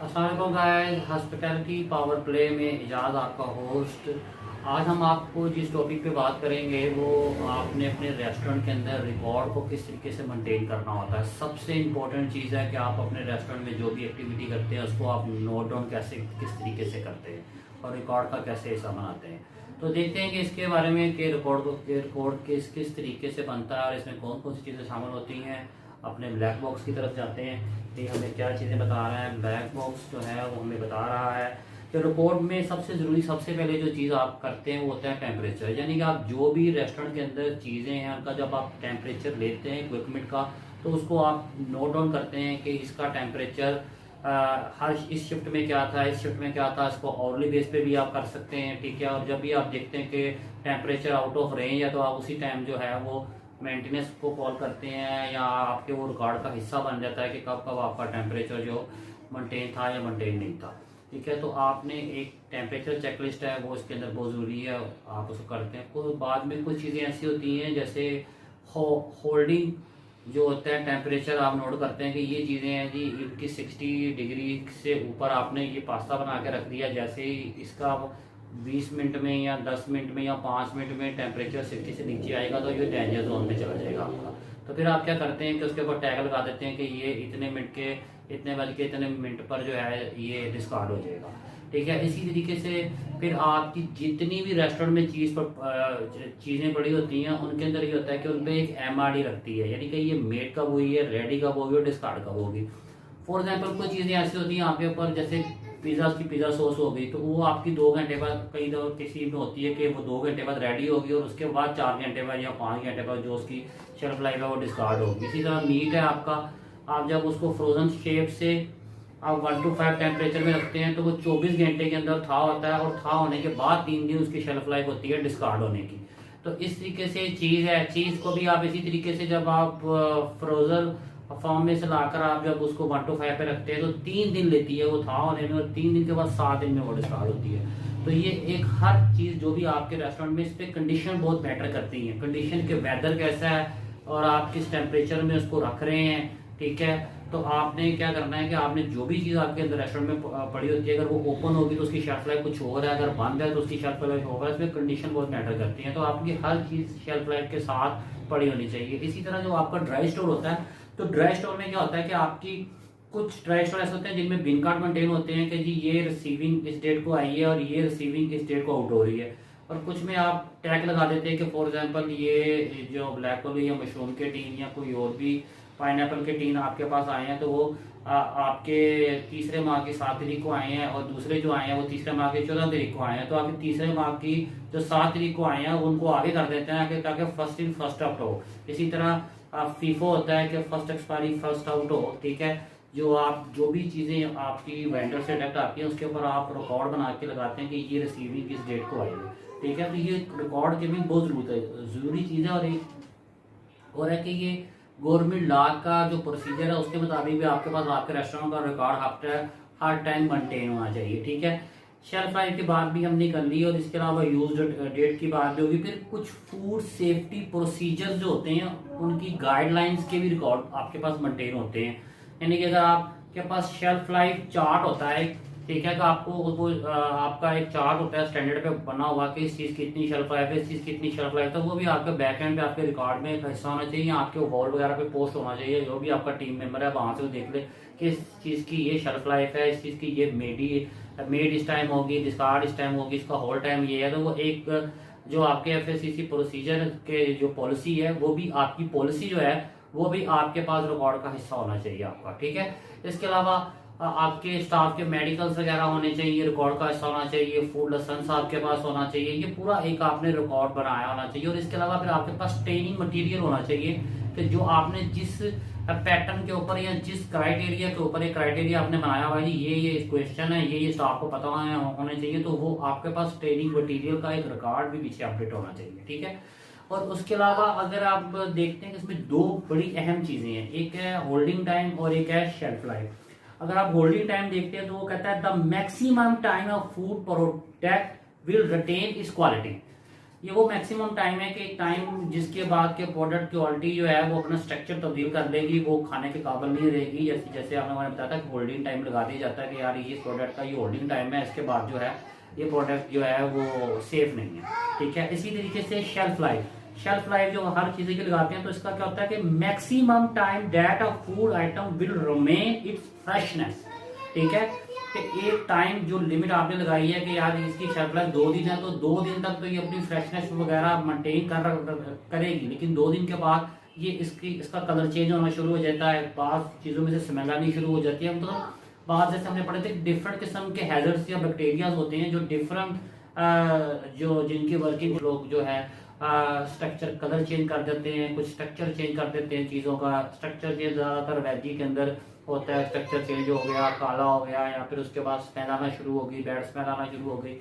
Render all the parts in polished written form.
अस्सलाम वालेकुम guys, hospitality power play में इजाज़ आपका होस्ट। आज हम आपको जिस टॉपिक पे बात करेंगे वो आपने अपने रेस्टोरेंट के अंदर रिकॉर्ड को किस तरीके से मेंटेन करना होता है। सबसे इम्पोर्टेंट चीज़ है कि आप अपने रेस्टोरेंट में जो भी एक्टिविटी करते हैं उसको आप नोट डाउन कैसे किस तरीके से करते हैं और रिकॉर्ड का कैसे हिस्सा बनाते हैं। तो देखते हैं कि इसके बारे में कि रिकॉर्ड किस किस तरीके से बनता है और इसमें कौन कौन सी चीज़ें शामिल होती हैं। अपने ब्लैक बॉक्स की तरफ जाते हैं कि हमें क्या चीज़ें बता रहा है। ब्लैक बॉक्स जो है वो हमें बता रहा है कि रिपोर्ट में सबसे ज़रूरी सबसे पहले जो चीज़ आप करते हैं वो होता है टेम्परेचर। यानी कि आप जो भी रेस्टोरेंट के अंदर चीज़ें हैं उनका जब आप टेम्परेचर लेते हैं इक्विपमेंट का तो उसको आप नोट डाउन करते हैं कि इसका टेम्परेचर हर इस शिफ्ट में क्या था, इस शिफ्ट में क्या था। इसको आवरली बेस पे भी आप कर सकते हैं, ठीक है। और जब भी आप देखते हैं कि टेम्परेचर आउट ऑफ रेंज है तो आप उसी टाइम जो है वो मेंटेनेंस को कॉल करते हैं या आपके वो रिकॉर्ड का हिस्सा बन जाता है कि कब कब आपका टेम्परेचर जो मेंटेन था या मेंटेन नहीं था, ठीक है। तो आपने एक टेम्परेचर चेकलिस्ट है वो इसके अंदर बहुत ज़रूरी है, आप उसको करते हैं। तो बाद में कुछ चीज़ें ऐसी होती हैं जैसे होल्डिंग जो होता है टेम्परेचर आप नोट करते हैं कि ये चीज़ें हैं जी इनकी 60 डिग्री से ऊपर आपने ये पास्ता बना के रख दिया। जैसे ही इसका 20 मिनट में या 10 मिनट में या 5 मिनट में टेम्परेचर 60 से नीचे आएगा तो ये डेंजर जोन में चला जाएगा आपका। तो फिर आप क्या करते हैं कि उसके ऊपर टैग लगा देते हैं कि ये इतने मिनट के इतने बज के इतने मिनट पर जो है ये डिस्कार्ड हो जाएगा, ठीक है। इसी तरीके से फिर आपकी जितनी भी रेस्टोरेंट में चीज़ें पड़ी होती हैं उनके अंदर ये होता है कि उन पर एक MRD रखती है, यानी कि ये मेड कब हुई है, रेडी कब होगी और डिस्कार्ड कब होगी। फॉर एग्जाम्पल कुछ चीज़ें ऐसी होती हैं आपके ऊपर, जैसे पिज़्ज़ा सॉस हो गई तो वो आपकी 2 घंटे बाद, कई दफा किसी में होती है कि वो 2 घंटे बाद रेडी होगी और उसके बाद 4 घंटे बाद या 5 घंटे बाद जो उसकी शेल्फ लाइफ है वो डिस्कार्ड होगी। इसी तरह मीट है आपका, आप जब उसको फ्रोजन शेप से आप 1 to 5 टेम्परेचर में रखते हैं तो वो 24 घंटे के अंदर था होता है और था होने के बाद 3 दिन उसकी शेल्फ लाइफ होती है डिस्कार्ड होने की। तो इस तरीके से चीज़ है, चीज़ को भी आप इसी तरीके से जब आप फ्रोजन फॉर्म में से लाकर आप जब उसको 1 to 5 पे रखते हैं तो 3 दिन लेती है वो था होने में और 3 दिन के बाद 7 दिन में वो डिस्कार्ड होती है। तो ये एक हर चीज़ जो भी आपके रेस्टोरेंट में इस पर कंडीशन बहुत मैटर करती है। कंडीशन के वेदर कैसा है और आप किस टेम्परेचर में उसको रख रहे हैं, ठीक है। तो आपने क्या करना है कि आपने जो भी चीज़ आपके अंदर रेस्टोरेंट में पड़ी होती है अगर वो ओपन होगी तो उसकी शेल्फ लाइफ कुछ और है, अगर बंद है तो उसकी शेल्फ लाइफ होगा। इसमें कंडीशन बहुत मैटर करती है। तो आपकी हर चीज़ शेल्फ लाइफ के साथ पड़ी होनी चाहिए। इसी तरह जो आपका ड्राई स्टोर होता है तो ड्राई स्टोर में क्या होता है कि आपकी कुछ ड्राई स्टोर ऐसे होते हैं जिनमें बिन कार्ड मेंटेन होते हैं कि जी ये रिसीविंग इस डेट को आई है और ये रिसीविंग इस डेट को आउट हो रही है। और कुछ में आप टैग लगा देते हैं कि फॉर एग्जांपल ये जो ब्लैक कोबी या मशरूम के टीन या कोई और भी पाइनएप्पल के टीन आपके पास आए हैं तो वो आपके तीसरे माह की 7 तारीख को आए हैं और दूसरे जो आए हैं वो तीसरे माह की 14 तारीख को आए हैं। तो आपके तीसरे माह की जो 7 तारीख को आए हैं उनको आगे कर देते हैं ताकि फर्स्ट इन फर्स्ट आउट हो। इसी तरह फीफो होता है कि फर्स्ट एक्सपायरी फर्स्ट आउट हो, ठीक है। जो भी चीज़ें आपकी वेंडर से डायरेक्ट आती है उसके ऊपर आप रिकॉर्ड बना के लगाते हैं कि ये रिसीविंग इस डेट को आई है, ठीक है। तो ये रिकॉर्ड की भी बहुत ज़रूरी चीज़ है। और एक और है कि ये गवर्नमेंट लॉ का जो प्रोसीजर है उसके मुताबिक भी आपके पास आपके रेस्टोरेंट का रिकॉर्ड हर टाइम मेंटेन होना चाहिए, ठीक है। शेल्फ लाइफ की बात भी हमने कर ली और इसके अलावा यूज डेट की बात भी होगी। फिर कुछ फूड सेफ्टी प्रोसीजर जो होते हैं उनकी गाइडलाइंस के भी रिकॉर्ड आपके पास मेंटेन होते हैं। यानी कि अगर आपके पास शेल्फ लाइफ चार्ट होता है, ठीक है, तो आपको वो आपका एक चार्ट होता है स्टैंडर्ड पे बना हुआ कि इस चीज़ की इतनी शेल्फ लाइफ है, इस चीज़ की इतनी शेल्फ लाइफ है, तो वो भी आपके बैक एंड पे आपके रिकॉर्ड में एक हिस्सा होना चाहिए। आपके वॉल वगैरह पे पोस्ट होना चाहिए, जो भी आपका टीम मेंबर है वहां से वो देख ले कि इस चीज़ की ये शेल्फ लाइफ है, इस चीज़ की ये मेड इस टाइम होगी, डिस्कार्ड इस टाइम होगी, इसका होल टाइम ये है। तो वो एक जो आपके FSCC प्रोसीजर के जो पॉलिसी है वो भी आपकी पॉलिसी जो है वो भी आपके पास रिकॉर्ड का हिस्सा होना चाहिए आपका, ठीक है। इसके अलावा आपके स्टाफ के मेडिकल्स वगैरह होने चाहिए, रिकॉर्ड का हिस्सा होना चाहिए। फूड लाइसेंस आपके पास होना चाहिए, ये पूरा एक आपने रिकॉर्ड बनाया होना चाहिए। और इसके अलावा फिर आपके पास ट्रेनिंग मटेरियल होना चाहिए कि जो आपने जिस पैटर्न के ऊपर या जिस क्राइटेरिया के ऊपर एक क्राइटेरिया आपने बनाया हुआ है, ये क्वेश्चन है, ये स्टाफ को पता होने चाहिए, तो वो आपके पास ट्रेनिंग मटेरियल का एक रिकॉर्ड भी पीछे अपडेट होना चाहिए, ठीक है। और उसके अलावा अगर आप देखते हैं कि इसमें 2 बड़ी अहम चीजें हैं, एक है होल्डिंग टाइम और एक है शेल्फ लाइफ। अगर आप होल्डिंग टाइम देखते हैं तो वो कहता है the maximum time of food product will retain its quality. ये वो मैक्सिमम टाइम है कि टाइम जिसके बाद के प्रोडक्ट क्वालिटी जो है वो अपना स्ट्रक्चर तब्दील कर लेगी, वो खाने के काबिल नहीं रहेगी। जैसे जैसे आपने बताया था कि होल्डिंग टाइम लगा दिया जाता है कि यार ये प्रोडक्ट का ये होल्डिंग टाइम है, इसके बाद जो है ये प्रोडक्ट जो है वो सेफ नहीं है, ठीक है। इसी तरीके से शेल्फ लाइफ जो हर चीज़ की लगाते हैं, तो इसका क्या होता है कि maximum time that a food item will remain it's freshness, ठीक है। कि एक टाइम जो लिमिट आपने लगाई है कि यार इसकी शेल्फ लाइफ 2 दिन है, तो 2 दिन तक तो ये अपनी फ्रेशनेस वगैरह मेंटेन करेगी, लेकिन 2 दिन के बाद ये इसका कलर चेंज होना शुरू हो जाता है, बाज़ चीज़ों में से स्मेल आनी शुरू हो जाती है। मतलब बाज़ जैसे हमने पढ़े थे डिफरेंट किस्म के हैजर्ड्स या बैक्टीरियाज होते हैं जो डिफरेंट जो जिनकी वर्किंग लोग जो है स्ट्रक्चर कलर चेंज कर देते हैं, कुछ स्ट्रक्चर चेंज कर देते हैं, चीज़ों का स्ट्रक्चर चेंज ज़्यादातर वेजी के अंदर होता है। स्ट्रक्चर चेंज हो गया, काला हो गया, या फिर उसके बाद स्मेल आना शुरू हो गई, बैड स्मेल आना शुरू हो गई।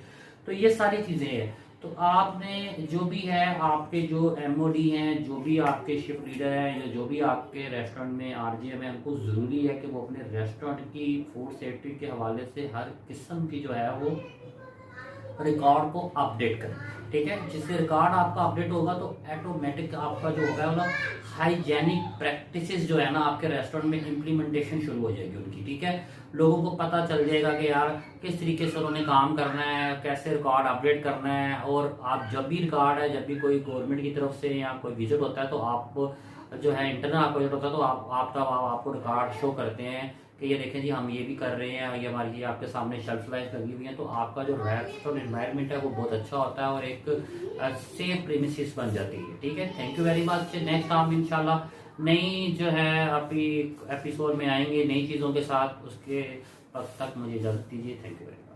तो ये सारी चीज़ें हैं। तो आपने जो भी है, आपके जो एमओडी हैं, जो भी आपके शिफ्ट लीडर हैं, या जो भी आपके रेस्टोरेंट में आरजीएम है, उनको ज़रूरी है कि वो अपने रेस्टोरेंट की फूड सेफ्टी के हवाले से हर किस्म की जो है वो रिकॉर्ड को अपडेट करें, ठीक है। जिससे रिकॉर्ड आपका अपडेट होगा तो ऑटोमेटिक आपका जो होगा मतलब हाइजेनिक प्रैक्टिसेस जो है ना आपके रेस्टोरेंट में इम्प्लीमेंटेशन शुरू हो जाएगी उनकी, ठीक है। लोगों को पता चल जाएगा कि यार किस तरीके से उन्होंने काम करना है, कैसे रिकॉर्ड अपडेट करना है। और आप जब भी रिकॉर्ड है, जब भी कोई गवर्नमेंट की तरफ से या कोई विजिट होता है, तो आप जो है इंटरनल आपका विजिट होता है, तो आपको रिकॉर्ड शो करते हैं कि ये देखें जी हम ये भी कर रहे हैं, ये हमारी ये आपके सामने शेल्फ लाइफ लगी हुई है। तो आपका जो रेस्टोरेंट एनवायरनमेंट है वो बहुत अच्छा होता है और एक सेफ प्रीमिसेस बन जाती है, ठीक है। Thank you very much. Next हम इंशाल्लाह नई जो है अभी एपिसोड में आएंगे नई चीज़ों के साथ। उसके वक्त तक मुझे इजाज़त दीजिए। Thank you very much.